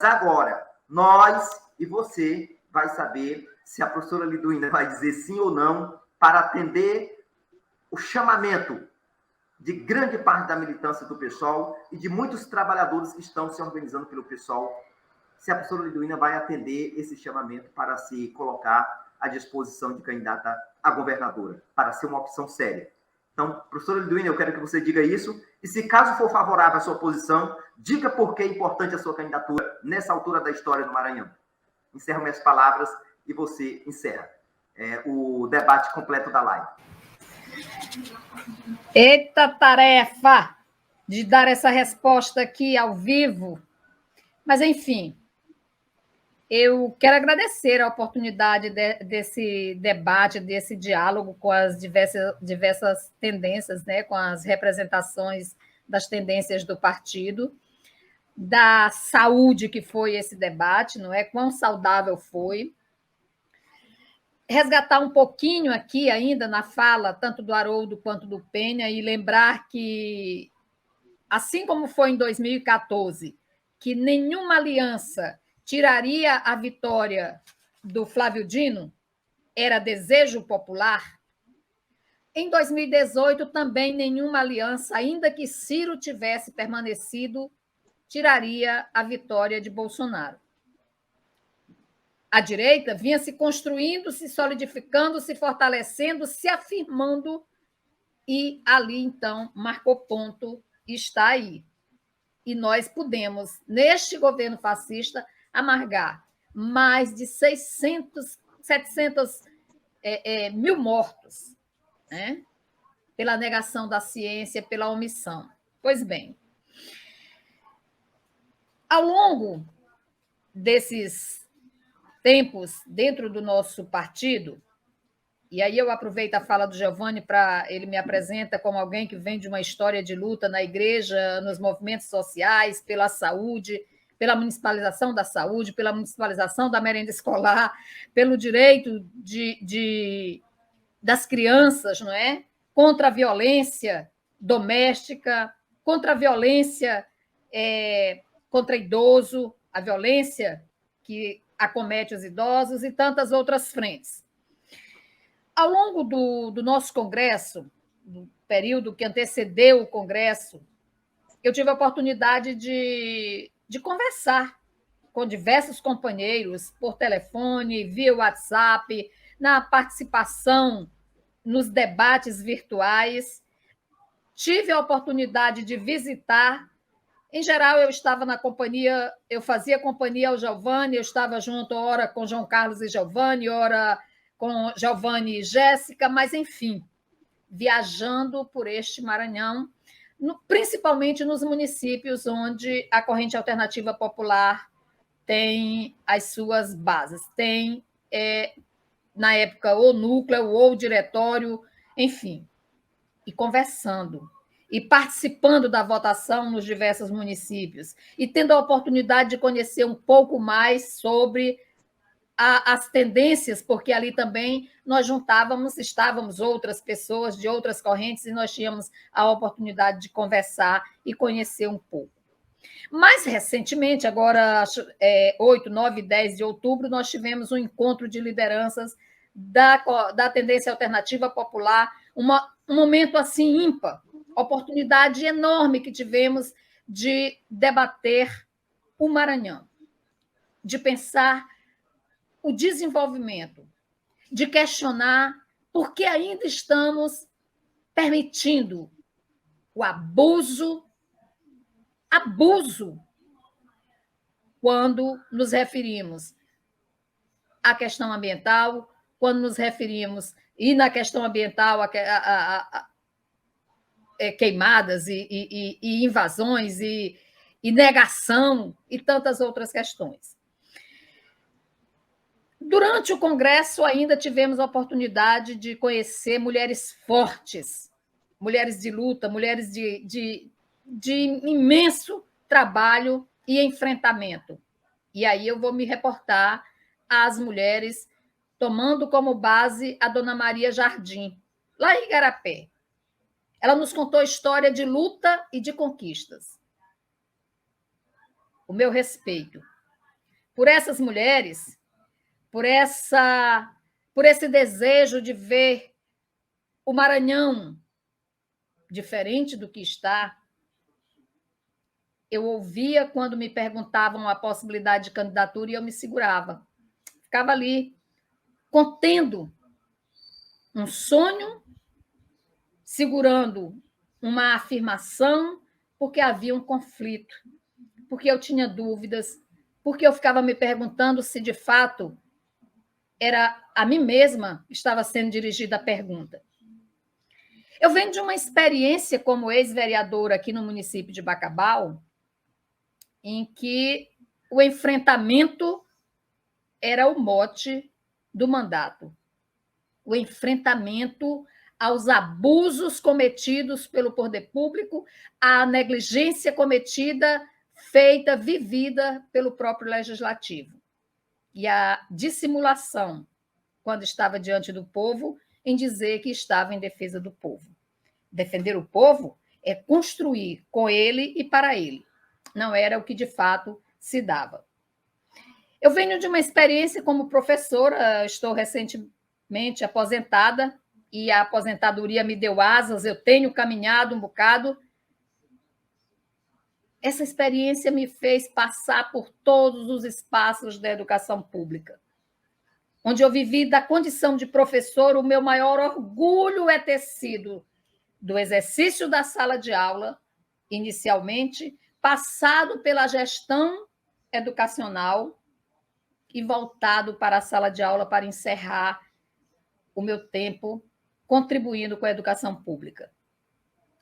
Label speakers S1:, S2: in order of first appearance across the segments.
S1: agora, nós e você vai saber se a professora Liduína vai dizer sim ou não para atender o chamamento de grande parte da militância do PSOL e de muitos trabalhadores que estão se organizando pelo PSOL, se a professora Liduína vai atender esse chamamento para se colocar à disposição de candidata a governadora, para ser uma opção séria. Então, professora Liduína, eu quero que você diga isso, e se caso for favorável à sua posição, diga por que é importante a sua candidatura nessa altura da história do Maranhão. Encerro minhas palavras e você encerra o debate completo da live.
S2: Eita tarefa de dar essa resposta aqui ao vivo. Mas, enfim, eu quero agradecer a oportunidade desse debate, desse diálogo com as diversas tendências, né, com as representações das tendências do partido, da saúde que foi esse debate, não é? Quão saudável foi. Resgatar um pouquinho aqui ainda na fala, tanto do Haroldo quanto do Penha, e lembrar que, assim como foi em 2014, que nenhuma aliança tiraria a vitória do Flávio Dino, era desejo popular, em 2018 também nenhuma aliança, ainda que Ciro tivesse permanecido, tiraria a vitória de Bolsonaro. A direita vinha se construindo, se solidificando, se fortalecendo, se afirmando, e ali, então, marcou ponto e está aí. E nós pudemos, neste governo fascista, amargar mais de 700 mil mortos, né? Pela negação da ciência, pela omissão. Pois bem, ao longo desses tempos dentro do nosso partido, e aí eu aproveito a fala do Giovanni para ele me apresenta como alguém que vem de uma história de luta na igreja, nos movimentos sociais, pela saúde, pela municipalização da saúde, pela municipalização da merenda escolar, pelo direito das crianças, não é? Contra a violência doméstica, contra a violência contra idoso, a violência que acomete os idosos e tantas outras frentes. Ao longo do nosso congresso, do período que antecedeu o congresso, eu tive a oportunidade de conversar com diversos companheiros por telefone, via WhatsApp, na participação nos debates virtuais. Tive a oportunidade de visitar. Em geral, eu estava na companhia, eu fazia companhia ao Giovanni, eu estava junto, ora com João Carlos e Giovanni, ora com Giovanni e Jéssica, mas, enfim, viajando por este Maranhão, principalmente nos municípios onde a corrente alternativa popular tem as suas bases. Tem, na época, o núcleo, ou o diretório, enfim, e conversando, e participando da votação nos diversos municípios, e tendo a oportunidade de conhecer um pouco mais sobre as tendências, porque ali também nós estávamos outras pessoas de outras correntes, e nós tínhamos a oportunidade de conversar e conhecer um pouco. Mais recentemente, agora 8, 9 e 10 de outubro, nós tivemos um encontro de lideranças da tendência alternativa popular, um momento assim ímpar, oportunidade enorme que tivemos de debater o Maranhão, de pensar o desenvolvimento, de questionar por que ainda estamos permitindo o abuso quando nos referimos à questão ambiental, quando nos referimos, e na questão ambiental, a queimadas e invasões e negação e tantas outras questões. Durante o Congresso, ainda tivemos a oportunidade de conhecer mulheres fortes, mulheres de luta, mulheres de imenso trabalho e enfrentamento. E aí eu vou me reportar às mulheres, tomando como base a Dona Maria Jardim, lá em Igarapé. Ela nos contou história de luta e de conquistas. O meu respeito, por essas mulheres, por esse desejo de ver o Maranhão diferente do que está. Eu ouvia quando me perguntavam a possibilidade de candidatura e eu me segurava. Ficava ali, contendo um sonho, segurando uma afirmação, porque havia um conflito, porque eu tinha dúvidas, porque eu ficava me perguntando se, de fato, era a mim mesma que estava sendo dirigida a pergunta. Eu venho de uma experiência como ex-vereadora aqui no município de Bacabal, em que o enfrentamento era o mote do mandato. O enfrentamento aos abusos cometidos pelo poder público, à negligência cometida, feita, vivida pelo próprio legislativo. E a dissimulação, quando estava diante do povo, em dizer que estava em defesa do povo. Defender o povo é construir com ele e para ele. Não era o que, de fato, se dava. Eu venho de uma experiência como professora, estou recentemente aposentada, e a aposentadoria me deu asas, eu tenho caminhado um bocado. Essa experiência me fez passar por todos os espaços da educação pública, onde eu vivi da condição de professor. O meu maior orgulho é ter sido do exercício da sala de aula, inicialmente, passado pela gestão educacional e voltado para a sala de aula para encerrar o meu tempo contribuindo com a educação pública.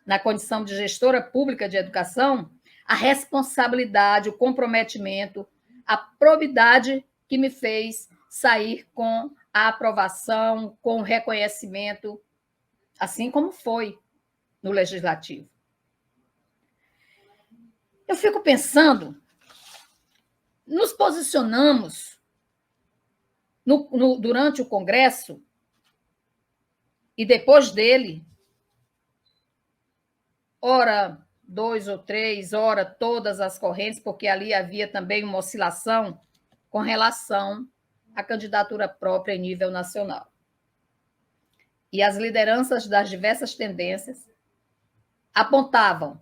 S2: Na condição de gestora pública de educação, a responsabilidade, o comprometimento, a probidade que me fez sair com a aprovação, com o reconhecimento, assim como foi no Legislativo. Eu fico pensando, nos posicionamos durante o Congresso e depois dele, ora 2 ou 3, ora todas as correntes, porque ali havia também uma oscilação com relação à candidatura própria em nível nacional. E as lideranças das diversas tendências apontavam,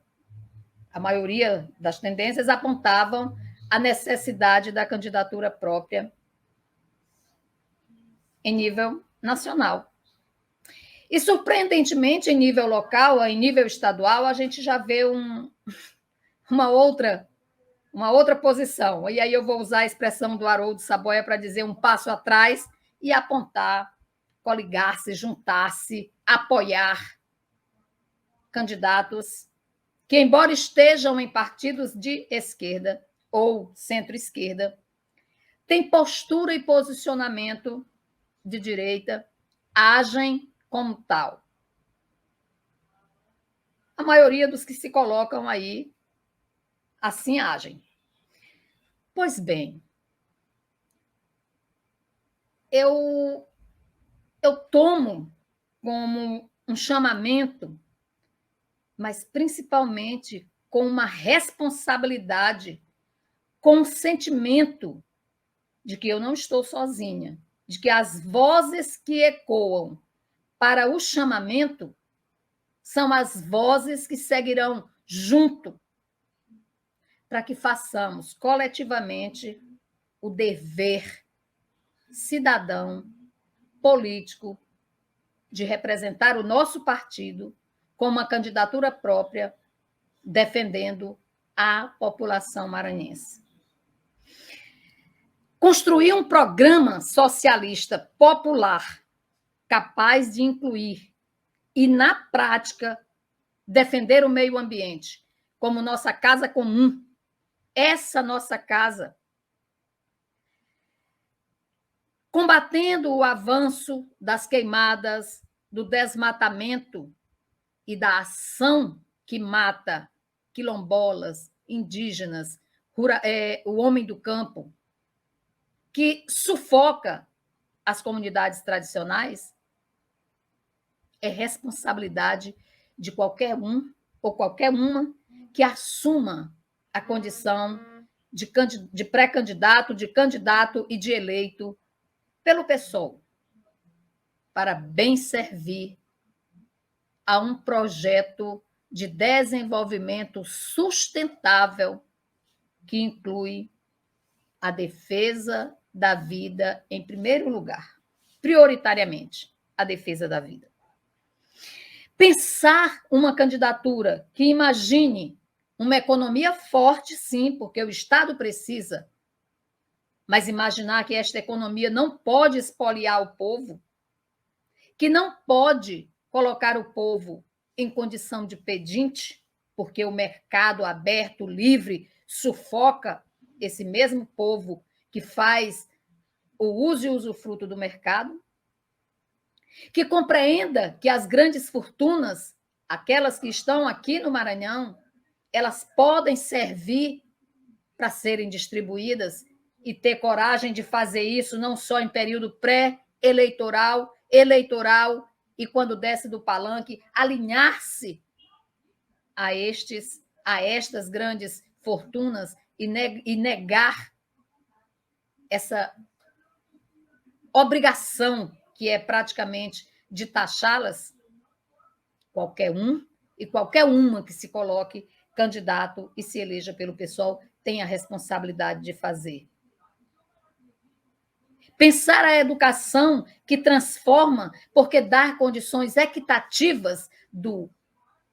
S2: a maioria das tendências apontavam a necessidade da candidatura própria em nível nacional. E, surpreendentemente, em nível local, em nível estadual, a gente já vê uma outra posição. E aí eu vou usar a expressão do Haroldo Saboia para dizer um passo atrás e apontar, coligar-se, juntar-se, apoiar candidatos que, embora estejam em partidos de esquerda ou centro-esquerda, têm postura e posicionamento de direita, agem como tal. A maioria dos que se colocam aí assim agem. Pois bem, eu tomo como um chamamento, mas principalmente com uma responsabilidade, com um sentimento de que eu não estou sozinha, de que as vozes que ecoam para o chamamento são as vozes que seguirão junto para que façamos coletivamente o dever cidadão, político, de representar o nosso partido com uma candidatura própria, defendendo a população maranhense. Construir um programa socialista popular capaz de incluir e, na prática, defender o meio ambiente como nossa casa comum, essa nossa casa, combatendo o avanço das queimadas, do desmatamento e da ação que mata quilombolas, indígenas, o homem do campo, que sufoca as comunidades tradicionais, é responsabilidade de qualquer um ou qualquer uma que assuma a condição de pré-candidato, de candidato e de eleito pelo PSOL, para bem servir a um projeto de desenvolvimento sustentável que inclui a defesa da vida em primeiro lugar, prioritariamente, a defesa da vida. Pensar uma candidatura que imagine uma economia forte, sim, porque o Estado precisa, mas imaginar que esta economia não pode espoliar o povo, que não pode colocar o povo em condição de pedinte, porque o mercado aberto, livre, sufoca esse mesmo povo que faz o uso e usufruto do mercado, que compreenda que as grandes fortunas, aquelas que estão aqui no Maranhão, elas podem servir para serem distribuídas e ter coragem de fazer isso não só em período pré-eleitoral, eleitoral e quando desce do palanque, alinhar-se a estas grandes fortunas e negar essa obrigação que é praticamente de taxá-las, qualquer um e qualquer uma que se coloque candidato e se eleja pelo PSOL tem a responsabilidade de fazer. Pensar a educação que transforma, porque dá condições equitativas do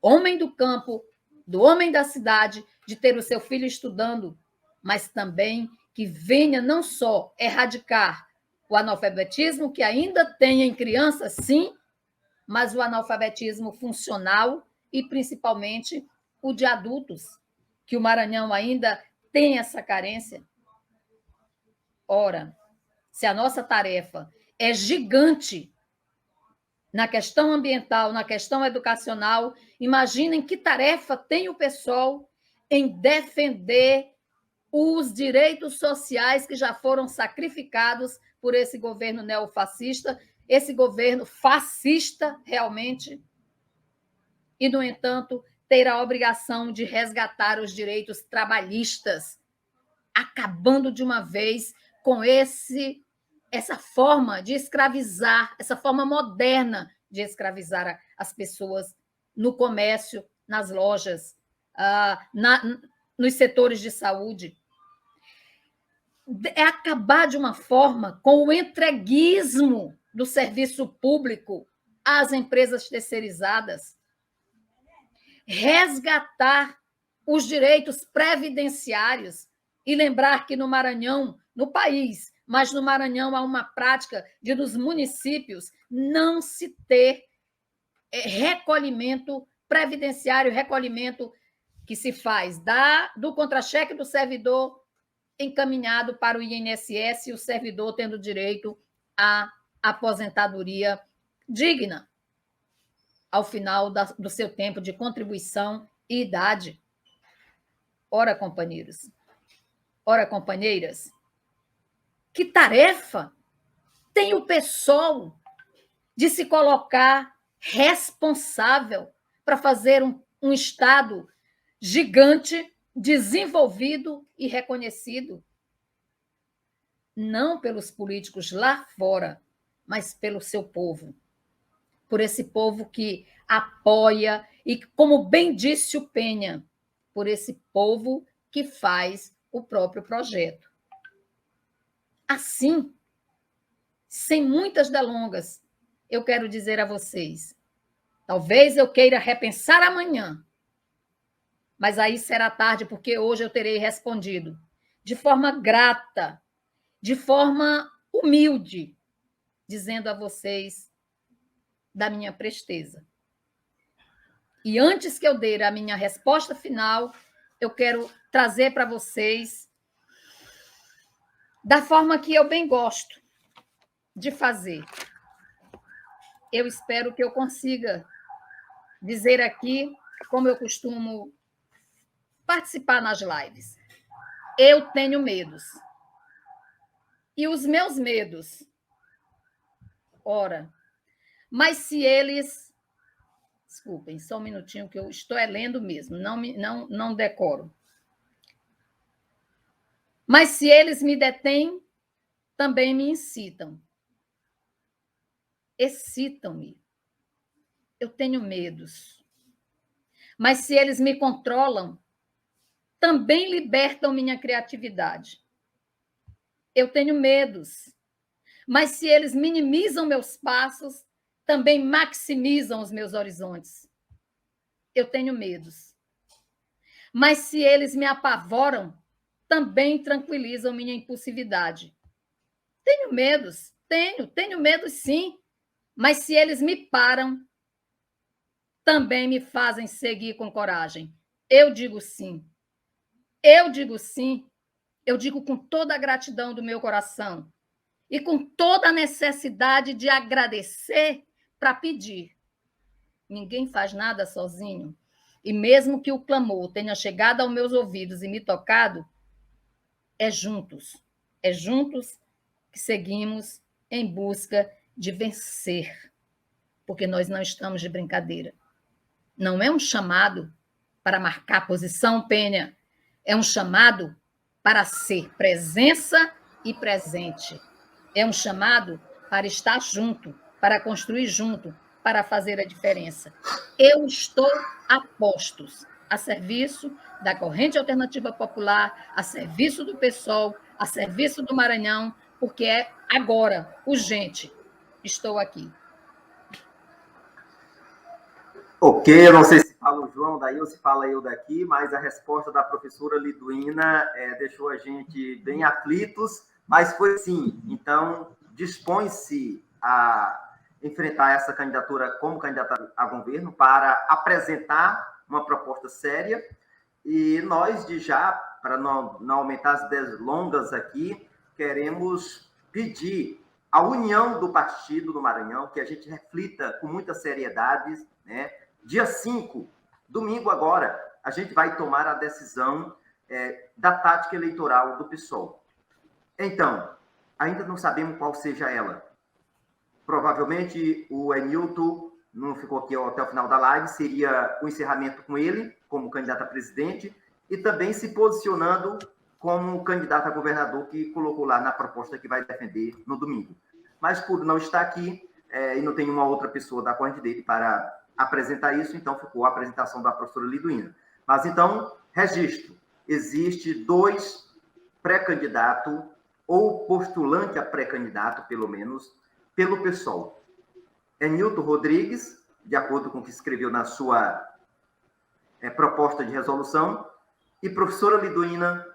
S2: homem do campo, do homem da cidade, de ter o seu filho estudando, mas também que venha não só erradicar o analfabetismo, que ainda tem em crianças, sim, mas o analfabetismo funcional e, principalmente, o de adultos, que o Maranhão ainda tem essa carência. Ora, se a nossa tarefa é gigante na questão ambiental, na questão educacional, imaginem que tarefa tem o PSOL em defender os direitos sociais que já foram sacrificados por esse governo neofascista, esse governo fascista realmente, e, no entanto, ter a obrigação de resgatar os direitos trabalhistas, acabando de uma vez com essa forma de escravizar, essa forma moderna de escravizar as pessoas no comércio, nas lojas, nos setores de saúde. É acabar de uma forma com o entreguismo do serviço público às empresas terceirizadas, resgatar os direitos previdenciários e lembrar que no Maranhão, no país, mas no Maranhão há uma prática de nos municípios não se ter recolhimento previdenciário, recolhimento que se faz do contra-cheque do servidor encaminhado para o INSS e o servidor tendo direito à aposentadoria digna ao final do seu tempo de contribuição e idade. Ora, companheiros, ora, companheiras, que tarefa tem o PSOL de se colocar responsável para fazer um Estado gigante, desenvolvido e reconhecido, não pelos políticos lá fora, mas pelo seu povo, por esse povo que apoia e, como bem disse o Penha, por esse povo que faz o próprio projeto. Assim, sem muitas delongas, eu quero dizer a vocês, talvez eu queira repensar amanhã, mas aí será tarde, porque hoje eu terei respondido de forma grata, de forma humilde, dizendo a vocês da minha presteza. E antes que eu dê a minha resposta final, eu quero trazer para vocês da forma que eu bem gosto de fazer. Eu espero que eu consiga dizer aqui, como eu costumo participar nas lives. Eu tenho medos. E os meus medos, ora, mas se eles... Desculpem, só um minutinho que eu estou lendo mesmo, não decoro. Mas se eles me detêm, também me incitam. Excitam-me. Eu tenho medos. Mas se eles me controlam, também libertam minha criatividade. Eu tenho medos. Mas se eles minimizam meus passos, também maximizam os meus horizontes. Eu tenho medos. Mas se eles me apavoram, também tranquilizam minha impulsividade. Tenho medos, tenho medos sim. Mas se eles me param, também me fazem seguir com coragem. Eu digo sim. Eu digo sim. Eu digo com toda a gratidão do meu coração e com toda a necessidade de agradecer para pedir. Ninguém faz nada sozinho. E mesmo que o clamor tenha chegado aos meus ouvidos e me tocado, é juntos que seguimos em busca de vencer, porque nós não estamos de brincadeira. Não é um chamado para marcar posição, Penha, é um chamado para ser presença e presente. É um chamado para estar junto, para construir junto, para fazer a diferença. Eu estou a postos, a serviço da Corrente Alternativa Popular, a serviço do PSOL, a serviço do Maranhão, porque é agora, urgente. Estou aqui.
S1: Ok, eu não sei se fala o João daí ou se fala eu daqui, mas a resposta da professora Liduína deixou a gente bem aflitos, mas foi sim. Então, dispõe-se a enfrentar essa candidatura como candidata a governo para apresentar uma proposta séria e nós, de já, para não aumentar as delongas aqui, queremos pedir a união do partido do Maranhão, que a gente reflita com muita seriedade, né? Dia 5, domingo agora, a gente vai tomar a decisão da tática eleitoral do PSOL. Então, ainda não sabemos qual seja ela. Provavelmente o Enilton, não ficou aqui até o final da live, seria o encerramento com ele, como candidato a presidente, e também se posicionando como candidato a governador, que colocou lá na proposta que vai defender no domingo. Mas por não estar aqui, e não tem uma outra pessoa da corrente dele para apresentar isso, então ficou a apresentação da professora Liduína. Mas então, registro, existe 2 pré-candidatos, ou postulante a pré-candidato, pelo menos, pelo PSOL. Enilton Rodrigues, de acordo com o que escreveu na sua proposta de resolução, e professora Liduína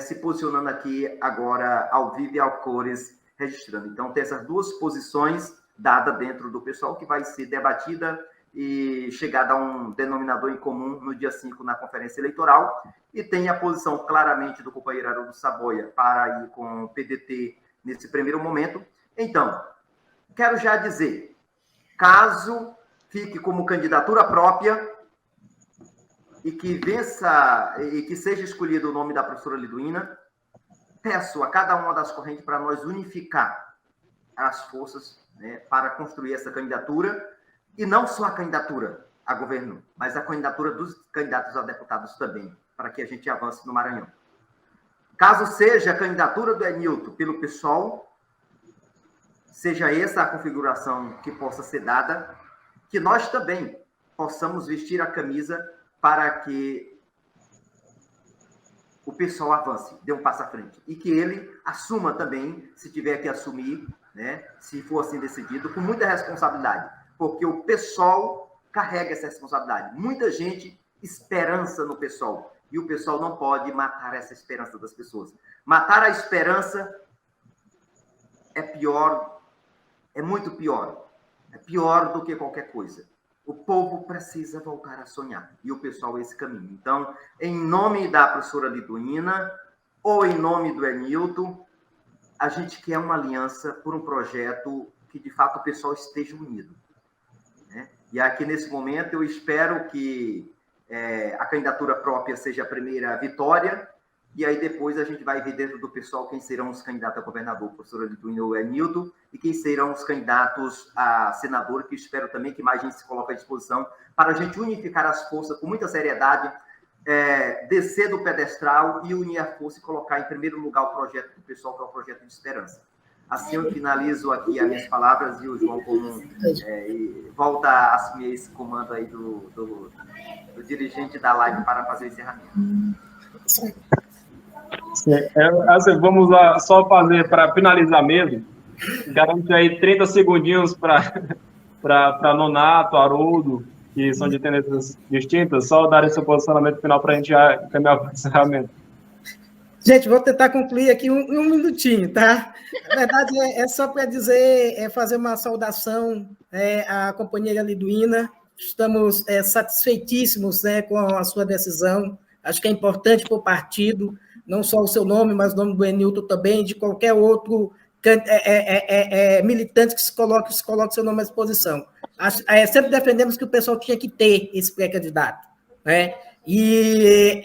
S1: se posicionando aqui agora ao vivo e ao cores, registrando. Então, tem essas 2 posições dadas dentro do PSOL, que vai ser debatida e chegada a um denominador em comum no dia 5 na conferência eleitoral, e tem a posição claramente do companheiro Haroldo Saboia para ir com o PDT nesse primeiro momento. Então, quero já dizer, caso fique como candidatura própria e que vença e que seja escolhido o nome da professora Liduína, peço a cada uma das correntes para nós unificar as forças, né, para construir essa candidatura, e não só a candidatura a governo, mas a candidatura dos candidatos a deputados também, para que a gente avance no Maranhão. Caso seja a candidatura do Enilton pelo PSOL, seja essa a configuração que possa ser dada, que nós também possamos vestir a camisa para que o PSOL avance, dê um passo à frente, e que ele assuma também, se tiver que assumir, né, se for assim decidido, com muita responsabilidade, porque o PSOL carrega essa responsabilidade. Muita gente esperança no PSOL, e o PSOL não pode matar essa esperança das pessoas. Matar a esperança é pior, é muito pior. É pior do que qualquer coisa. O povo precisa voltar a sonhar, e o PSOL é esse caminho. Então, em nome da professora Liduína, ou em nome do Enilton, a gente quer uma aliança por um projeto que, de fato, o PSOL esteja unido. E aqui, nesse momento, eu espero que a candidatura própria seja a primeira vitória, e aí depois a gente vai ver dentro do PSOL quem serão os candidatos a governador, professora Liduína ou Enilton, e quem serão os candidatos a senador, que espero também que mais gente se coloque à disposição para a gente unificar as forças com muita seriedade, descer do pedestral e unir a força e colocar em primeiro lugar o projeto do pessoal, que é o projeto de esperança. Assim eu finalizo aqui as minhas palavras e o João Comum volta a assumir esse comando aí do dirigente da live para fazer o encerramento.
S3: Sim, assim, vamos lá, só fazer para finalizar mesmo, garante aí 30 segundinhos para Nonato, Haroldo, que são de tendências distintas, só dar esse posicionamento final para a gente caminhar para o encerramento.
S4: Gente, vou tentar concluir aqui um minutinho, tá? Na verdade, é só para dizer, fazer uma saudação à companheira Liduína. Estamos satisfeitíssimos, né, com a sua decisão. Acho que é importante para o partido, não só o seu nome, mas o nome do Enilton também, de qualquer outro militante que se coloque seu nome à disposição. Sempre defendemos que o pessoal tinha que ter esse pré-candidato, né? E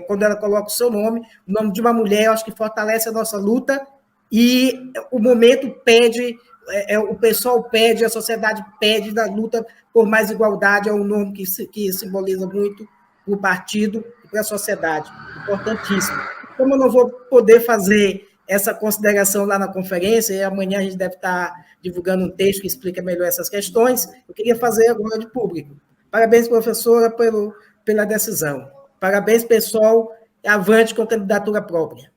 S4: quando ela coloca o seu nome, o nome de uma mulher, eu acho que fortalece a nossa luta, e o momento pede, o pessoal pede, a sociedade pede da luta por mais igualdade, é um nome que simboliza muito o partido e para a sociedade, importantíssimo. Como eu não vou poder fazer essa consideração lá na conferência, e amanhã a gente deve estar divulgando um texto que explica melhor essas questões, eu queria fazer agora de público. Parabéns, professora, pela decisão. Parabéns, pessoal. Avante com candidatura própria.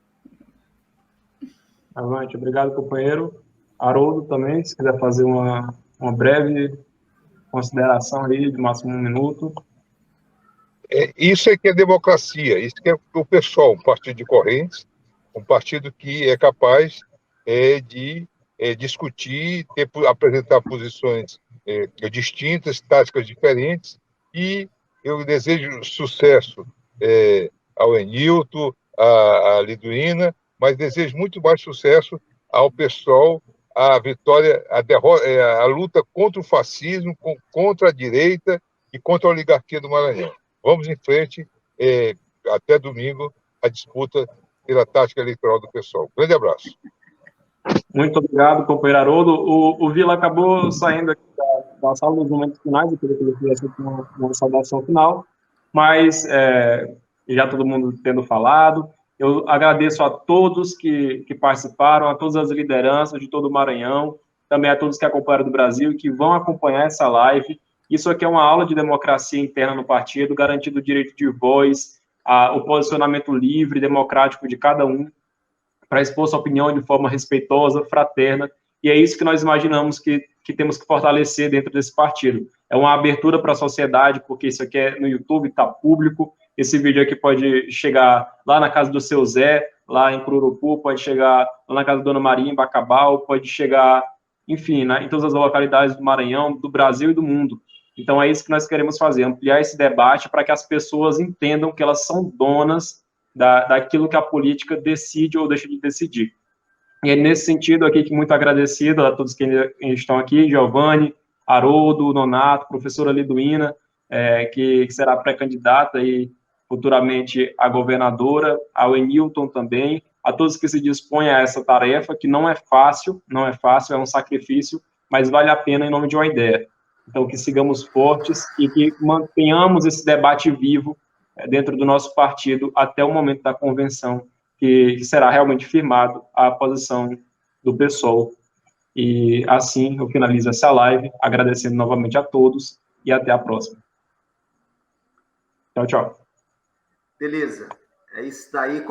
S3: Avante. Obrigado, companheiro. Haroldo também, se quiser fazer uma breve consideração aí, de máximo 1 minuto.
S5: Isso é que é democracia, isso que é o pessoal, um partido de correntes, um partido que é capaz de discutir, apresentar posições distintas, táticas diferentes, e eu desejo sucesso ao Enilton, à Liduína, mas desejo muito mais sucesso ao pessoal, a vitória, a luta contra o fascismo, contra a direita e contra a oligarquia do Maranhão. Vamos em frente, até domingo, a disputa pela tática eleitoral do pessoal. Grande abraço.
S3: Muito obrigado, companheiro Haroldo. O Vila acabou saindo aqui da sala nos momentos finais, eu queria que ele fizesse uma saudação final, mas já todo mundo tendo falado, eu agradeço a todos que participaram, a todas as lideranças de todo o Maranhão, também a todos que acompanharam do Brasil e que vão acompanhar essa live. Isso aqui é uma aula de democracia interna no partido, garantindo o direito de voz, o posicionamento livre, democrático de cada um, para expor sua opinião de forma respeitosa, fraterna, e é isso que nós imaginamos que temos que fortalecer dentro desse partido. É uma abertura para a sociedade, porque isso aqui no YouTube, está público, esse vídeo aqui pode chegar lá na casa do seu Zé, lá em Cururupu, pode chegar lá na casa da Dona Maria, em Bacabal, pode chegar, enfim, em todas as localidades do Maranhão, do Brasil e do mundo. Então é isso que nós queremos fazer, ampliar esse debate para que as pessoas entendam que elas são donas daquilo que a política decide ou deixa de decidir. E é nesse sentido aqui que muito agradecido a todos que estão aqui, Giovanni, Haroldo, Nonato, professora Liduína, que será pré-candidata e futuramente a governadora, ao Enilton também, a todos que se dispõem a essa tarefa, que não é fácil, é um sacrifício, mas vale a pena em nome de uma ideia. Então, que sigamos fortes e que mantenhamos esse debate vivo dentro do nosso partido até o momento da convenção, que será realmente firmado a posição do PSOL. E assim eu finalizo essa live, agradecendo novamente a todos e até a próxima. Tchau, tchau.
S1: Beleza. É isso daí.